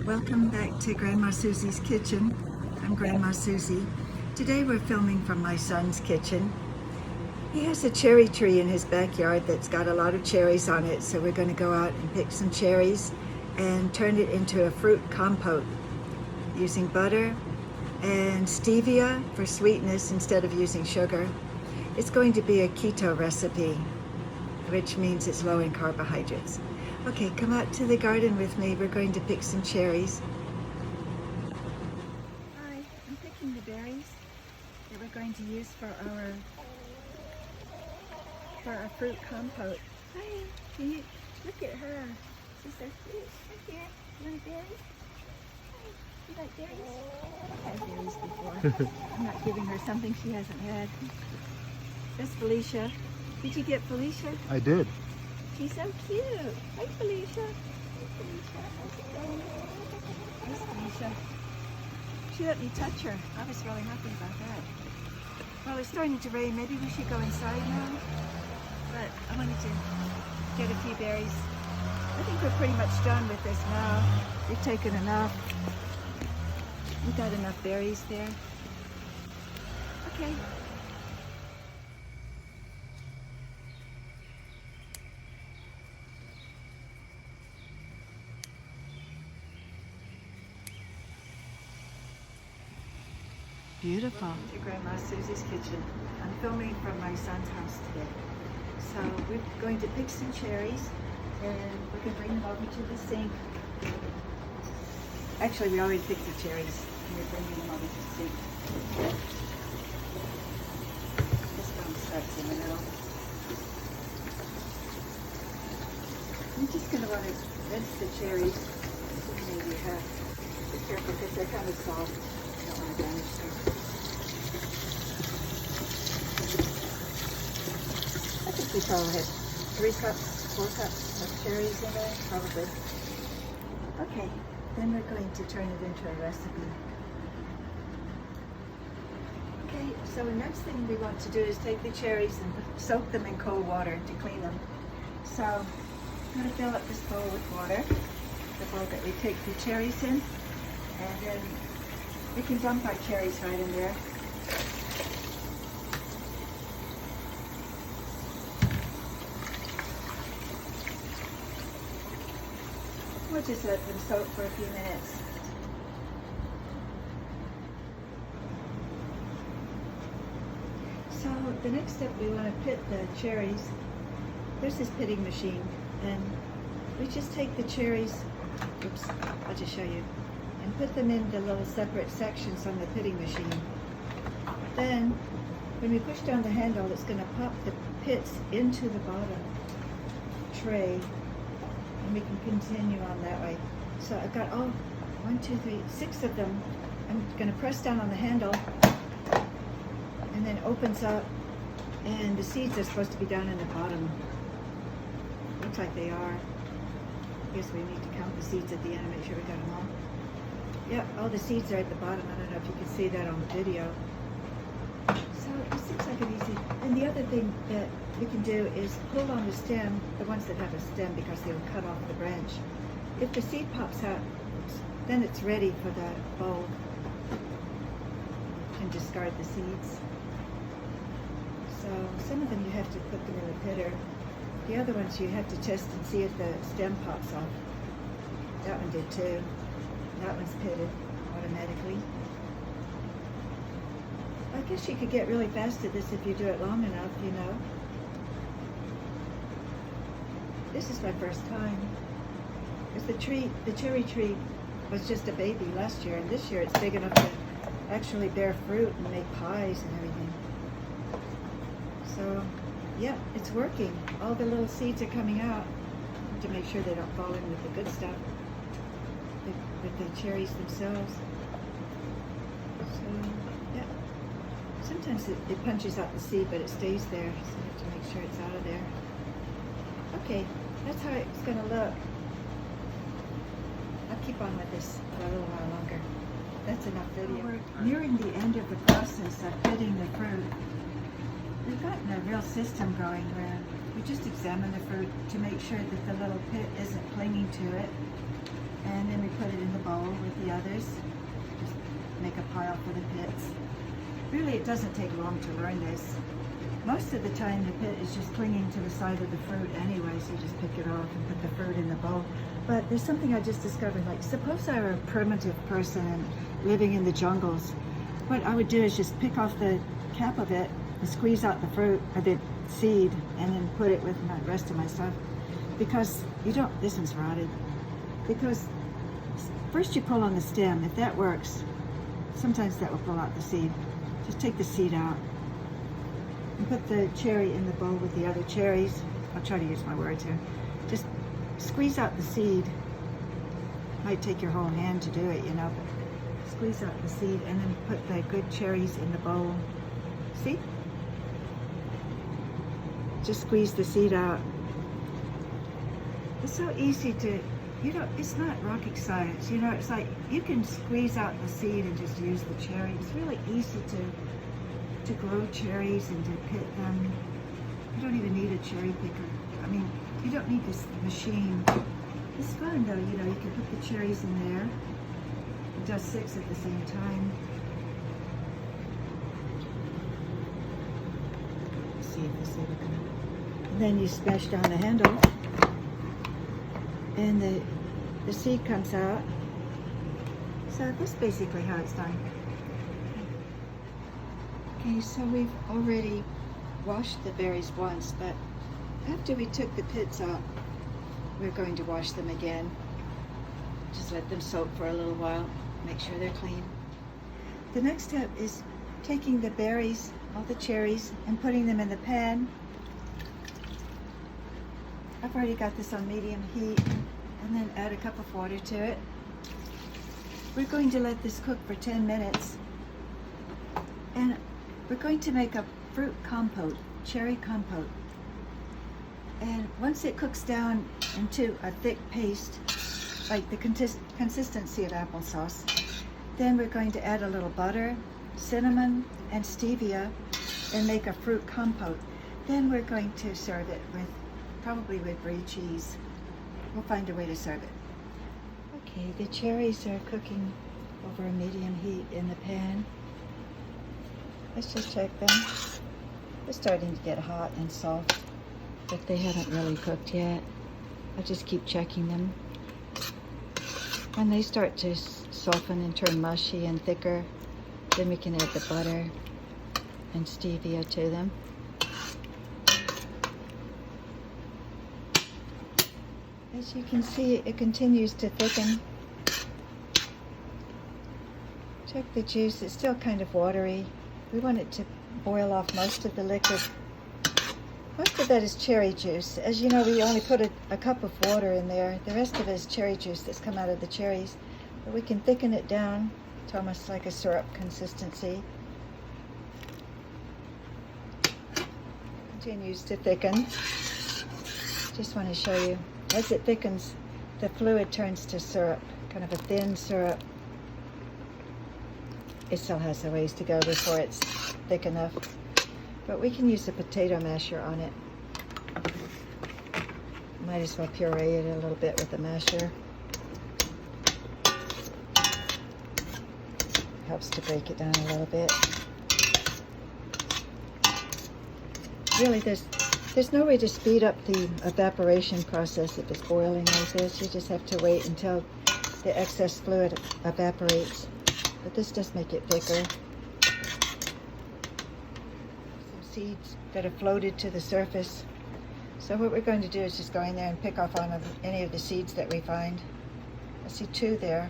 Welcome back to Grandma Susie's kitchen. I'm Grandma Susie. Today we're filming from my son's kitchen. He has a cherry tree in his backyard that's got a lot of cherries on it, so we're going to go out and pick some cherries and turn it into a fruit compote using butter and stevia for sweetness instead of using sugar. It's going to be a keto recipe, which means it's low in carbohydrates. Okay, come out to the garden with me. We're going to pick some cherries. Hi, I'm picking the berries that we're going to use for our fruit compote. Hi, can you look at her? She's so cute. Right here. You want a berry? Hi, you like berries? I've had berries before. I'm not giving her something she hasn't had. That's Felicia. Did you get Felicia? I did. She's so cute. Hi, Felicia. Hi, Felicia. How's it going? Nice, Felicia. She let me touch her. I was really happy about that. Well, it's starting to rain. Maybe we should go inside now. But I wanted to get a few berries. I think we're pretty much done with this now. We've taken enough. We got enough berries there. Okay. Beautiful. Welcome to Grandma Susie's kitchen. I'm filming from my son's house today. So we're going to pick some cherries and we're going to bring them over to the sink. Actually, we already picked the cherries and we're bringing them over to the sink. This one starts in the middle. I'm just going to want to rinse the cherries. Maybe be careful because they're kind of soft. I don't want to damage them. I think we probably had 3 cups, 4 cups of cherries in there, probably. Okay, then we're going to turn it into a recipe. Okay, so the next thing we want to do is take the cherries and soak them in cold water to clean them. So I'm going to fill up this bowl with water, the bowl that we take the cherries in, and then we can dump our cherries right in there. We'll just let them soak for a few minutes. So the next step, we want to pit the cherries. There's this pitting machine, and we just take the cherries, oops, I'll just show you, and put them in the little separate sections on the pitting machine. Then, when we push down the handle, it's going to pop the pits into the bottom tray, and we can continue on that way. So I've got 6 of them. I'm going to press down on the handle, and then it opens up, and the seeds are supposed to be down in the bottom. Looks like they are. I guess we need to count the seeds at the end and make sure we got them all. Yep, all the seeds are at the bottom. I don't know if you can see that on the video. So it seems like an easy. And the other thing that we can do is pull on the stem, the ones that have a stem, because they'll cut off the branch. If the seed pops out, then it's ready for the bowl. You can discard the seeds. So some of them you have to put them in the pitter. The other ones you have to test and see if the stem pops off. That one did too. That one's pitted automatically. I guess you could get really fast at this if you do it long enough, you know. This is my first time. Because the cherry tree was just a baby last year, and this year it's big enough to actually bear fruit and make pies and everything. So, yeah, it's working. All the little seeds are coming out to make sure they don't fall in with the good stuff, with the cherries themselves. So, yeah. Sometimes it punches out the seed, but it stays there, so you have to make sure it's out of there. Okay, that's how it's going to look. I'll keep on with this for a little while longer. That's enough video. We're nearing the end of the process of pitting the fruit. We've gotten a real system going where we just examine the fruit to make sure that the little pit isn't clinging to it. And then we put it in the bowl with the others. Just make a pile for the pits. Really, it doesn't take long to learn this. Most of the time the pit is just clinging to the side of the fruit anyway, so you just pick it off and put the fruit in the bowl. But there's something I just discovered, like suppose I were a primitive person and living in the jungles. What I would do is just pick off the cap of it and squeeze out the fruit, or the seed, and then put it with the rest of my stuff. Because you don't, this one's rotted. Because first you pull on the stem, if that works, sometimes that will pull out the seed. Just take the seed out. And put the cherry in the bowl with the other cherries. I'll try to use my words here. Just squeeze out the seed. Might take your whole hand to do it, you know, but squeeze out the seed and then put the good cherries in the bowl. See? Just squeeze the seed out. It's so easy to, you know, it's not rocket science, you know, it's like you can squeeze out the seed and just use the cherry. It's really easy to grow cherries and to pit them. You don't even need a cherry picker. I mean, you don't need this machine. It's fun though, you know, you can put the cherries in there. It does 6 at the same time. Let's see if the seed will come out. And then you smash down the handle and the seed comes out. So that's basically how it's done. Okay, so we've already washed the berries once, but after we took the pits out, we're going to wash them again. Just let them soak for a little while, make sure they're clean. The next step is taking the berries, all the cherries, and putting them in the pan. I've already got this on medium heat, and then add a cup of water to it. We're going to let this cook for 10 minutes. And we're going to make a fruit compote, cherry compote. And once it cooks down into a thick paste, like the consistency of applesauce, then we're going to add a little butter, cinnamon, and stevia, and make a fruit compote. Then we're going to serve it with, probably with brie cheese. We'll find a way to serve it. Okay, the cherries are cooking over a medium heat in the pan. Let's just check them. They're starting to get hot and soft, but they haven't really cooked yet. I'll just keep checking them. When they start to soften and turn mushy and thicker, then we can add the butter and stevia to them. As you can see, it continues to thicken. Check the juice, it's still kind of watery. We want it to boil off most of the liquid. Most of that is cherry juice. As you know, we only put a cup of water in there. The rest of it is cherry juice that's come out of the cherries. But we can thicken it down to almost like a syrup consistency. Continues to thicken. Just want to show you. As it thickens, the fluid turns to syrup, kind of a thin syrup. It still has a ways to go before it's thick enough, but we can use a potato masher on it. Might as well puree it a little bit with the masher. Helps to break it down a little bit. Really, there's no way to speed up the evaporation process if it's boiling like this. You just have to wait until the excess fluid evaporates. But this does make it thicker. Some seeds that have floated to the surface. So what we're going to do is just go in there and pick off on any of the seeds that we find. I see 2 there.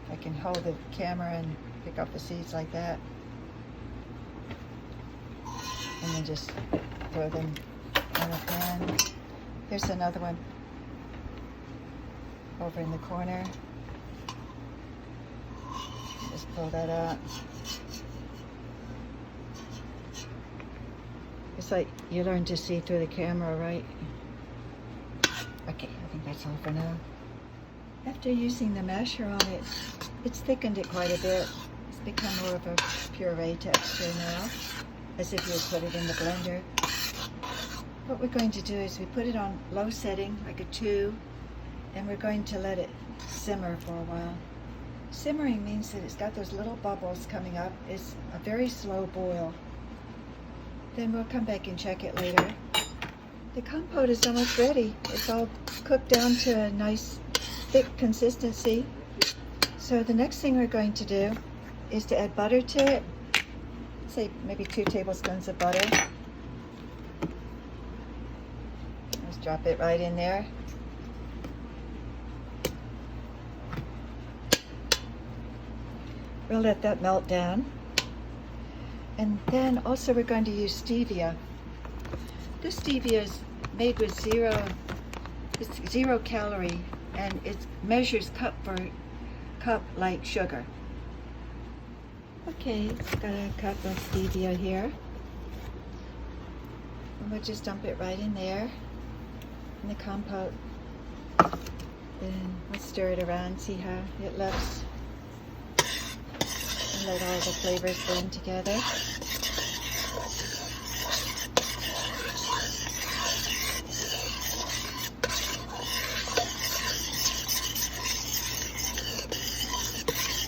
I can hold the camera and pick off the seeds like that. And then just throw them in the pan. Here's another one over in the corner. Just pull that out. It's like you learn to see through the camera, right? Okay, I think that's all for now. After using the masher on it, it's thickened it quite a bit. It's become more of a puree texture now, as if you would put it in the blender. What we're going to do is we put it on low setting, like a 2, and we're going to let it simmer for a while. Simmering means that it's got those little bubbles coming up. It's a very slow boil. Then we'll come back and check it later. The compote is almost ready. It's all cooked down to a nice thick consistency. So the next thing we're going to do is to add butter to it. Say maybe 2 tablespoons of butter. Just drop it right in there. We'll let that melt down. And then also we're going to use stevia. This stevia is made with it's 0 calorie, and it measures cup for cup like sugar. Okay, it's got a cup of stevia here. And we'll just dump it right in there in the compote. Then we'll stir it around, see how it looks. And let all the flavors blend together.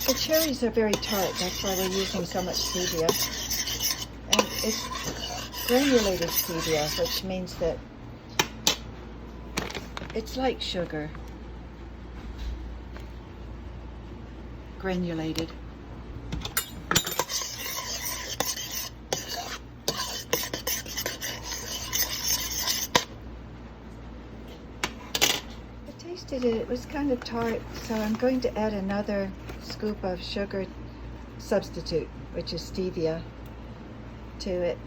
The cherries are very tart, that's why we're using so much stevia. And it's granulated stevia, which means that it's like sugar. Granulated. I tasted it, it was kind of tart, so I'm going to add another scoop of sugar substitute, which is stevia, to it.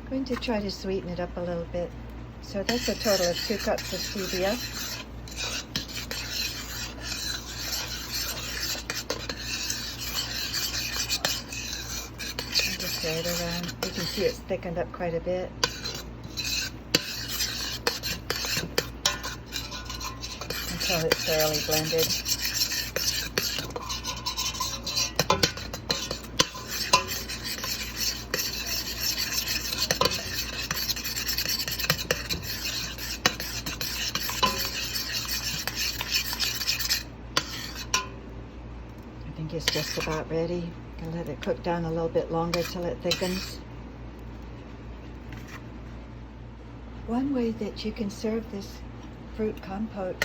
I'm going to try to sweeten it up a little bit. So that's a total of 2 cups of stevia. And just stir it around. You can see it's thickened up quite a bit. Until it's thoroughly blended. I think it's just about ready. Gonna let it cook down a little bit longer till it thickens. One way that you can serve this fruit compote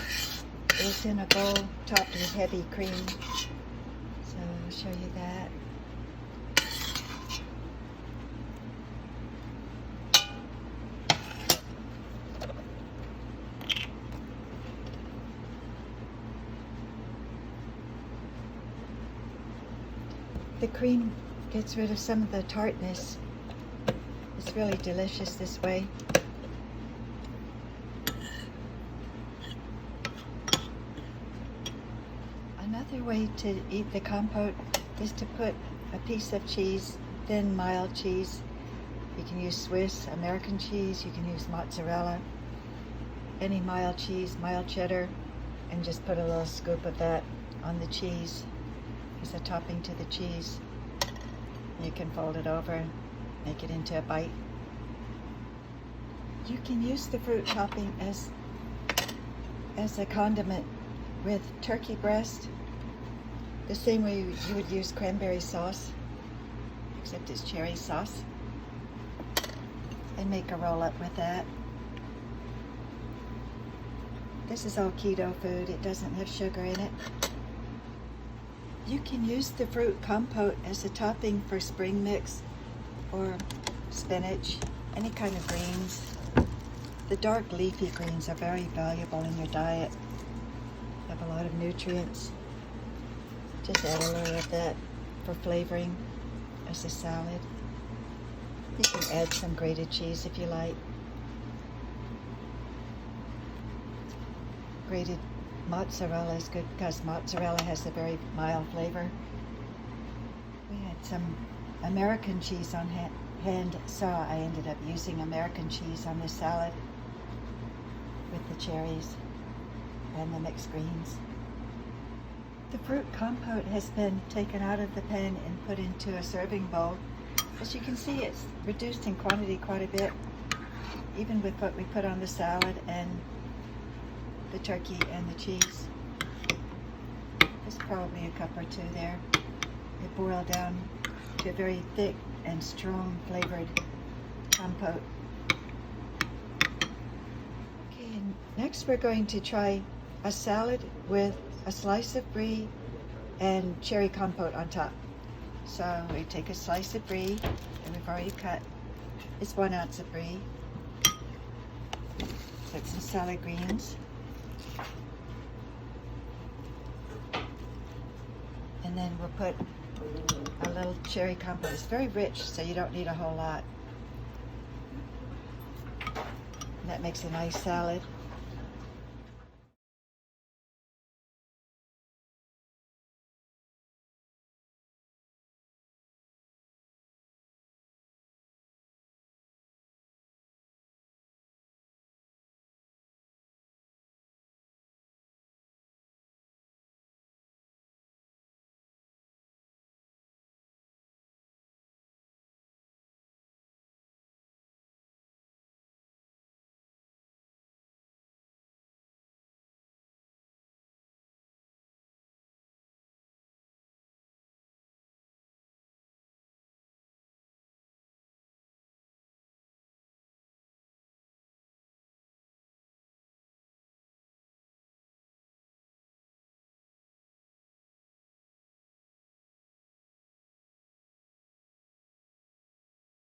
is in a bowl topped with heavy cream. So I'll show you that. The cream gets rid of some of the tartness. It's really delicious this way. Another way to eat the compote is to put a piece of cheese, thin mild cheese. You can use Swiss, American cheese, you can use mozzarella, any mild cheese, mild cheddar, and just put a little scoop of that on the cheese as a topping to the cheese. You can fold it over, make it into a bite. You can use the fruit topping as a condiment with turkey breast, the same way you would use cranberry sauce, except it's cherry sauce, and make a roll up with that. This is all keto food, it doesn't have sugar in it. You can use the fruit compote as a topping for spring mix or spinach, any kind of greens. The dark leafy greens are very valuable in your diet. They have a lot of nutrients. Just add a little of that for flavoring as a salad. You can add some grated cheese if you like. Grated mozzarella is good because mozzarella has a very mild flavor. We had some American cheese on hand, so I ended up using American cheese on this salad with the cherries and the mixed greens. The fruit compote has been taken out of the pan and put into a serving bowl. As you can see, it's reduced in quantity quite a bit, even with what we put on the salad and the turkey and the cheese. There's probably a cup or two there. It boiled down to a very thick and strong flavored compote. Okay, and next we're going to try a salad with a slice of brie and cherry compote on top. So we take a slice of brie that we've already cut. It's 1 ounce of brie. Put some salad greens. And then we'll put a little cherry compote. It's very rich, so you don't need a whole lot. And that makes a nice salad.